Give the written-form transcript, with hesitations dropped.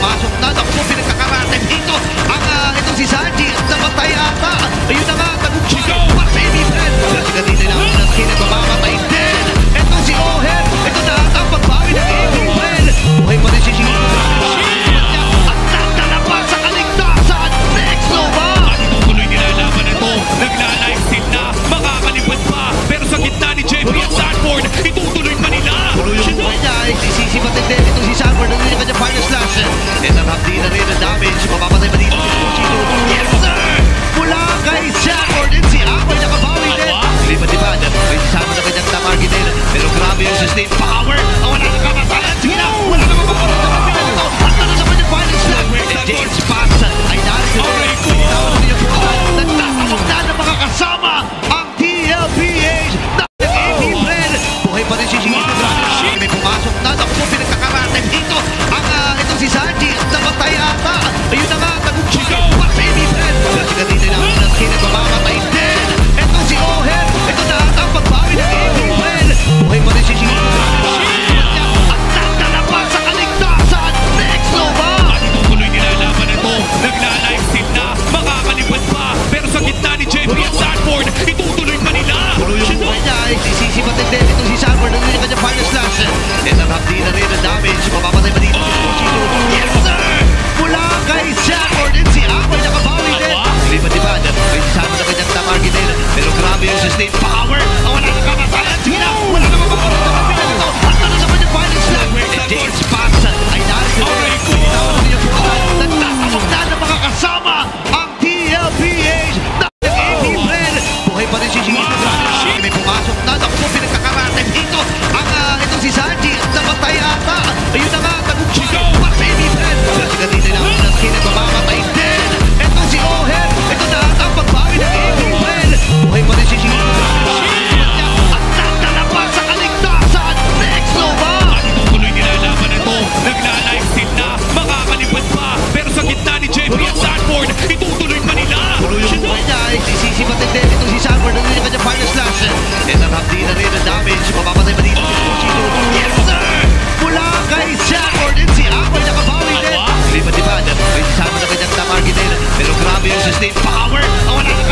pumasok na. Naku po, pinagkakarate dito. Itong si Sanji at namatay ata. Ayun na nga, nag-chico. Baby friend. Kasi kanina na ang kinag mamamatay din. Itong si Ohen. Ito na ata ang pagbawi ng baby friend. Buhay pa rin si Shino. At nagdalapan sa kaligtasan. Next Nova. Tuloy nilalaman na to. Nagla-live still na. Makakalipad pa. Pero sa gitna ni JP at Sanford, itutuloy pa nila. Tuloy yung buhay niya. Sisimatid din ito si Sanford. Nagawin niya kanyang final slash. And nakapdi na rin ang damage. Mamamatay pa dito. Yes sir! Mula kay Sanford din si Amoy nakabawi din. Lipat-lipat. May sasama na kanyang tamargi din. Pero grabe yung sustained power. Wala na kamatayan. Sige na. Wala na mapapalit na kapila nito. At na naman yung final slash. And James Pass ay narin din. Pinitawag na yung buhay. Nagtatawag na ng mga kasama ang TLPH na AP friend. Buhay pa rin si Shino. May pumasok na. Naku po, pinagkakarate dito. Itong si Sanji at namatay ata. Ayun na nga, nag-chico. Baby friend. Kasi kanina na ang kinag mamamatay din. Itong si Ohen. Ito na ata ang pagbawi ng AP friend. Buhay pa rin si Shino. At nagdalapan sa kaligtasan. Next Nova. Tuloy nilalaman na to. Nagla-live still na. Makakalipad pa. Pero sa gitna ni JP at Sanford, itutuloy pa nila. Tuloy yung buhay niya. Sisimatid din itong si Sanford. Nagawin niya kanyang final slash. And nakapdi na rin ang damage. Mamamatay pa dito. Yes sir! Mula kay Sanford din si Amoy nakabawi din. Lipat-lipat. May sasama na kanyang tamargi din. Pero grabe yung sustained power. Wala na kamatayan. Sige na. Wala na mapapalit na kapila nito. At na naman yung final slash. And James Pass ay narin din. Pinitawag na yung buhay. Nagtatawag na ng mga kasama ang TLPH na AP friend. Buhay pa rin si Shino. May pumasok na. Naku po, pinagkakarate dito. Itong si Sanji at namatay ata. Ayun na nga, nag-chico. Baby friend. Kasi kanina na ang kinag mamamatay din. Itong si Ohen. Ito na ata ang pagbawi ng AP friend. Buhay pa rin si Shino. At nagdalapan sa kaligtasan. Next Nova. Tuloy nilalaman na to. Nagla-live still na. Makakalipad pa. Pero sa gitna ni JP at Sanford, itutuloy pa nila. Tuloy yung buhay niya. Sisimatid din itong si Sanford. Nagawin niya kanyang final slash. And nakapdi na rin ang damage. Mamamatay pa dito. Yes sir! Mula kay Sanford din si Amoy nakabawi din. Lipat-lipat. May sasama na kanyang tamargi din. Pero grabe yung sustained power. Wala na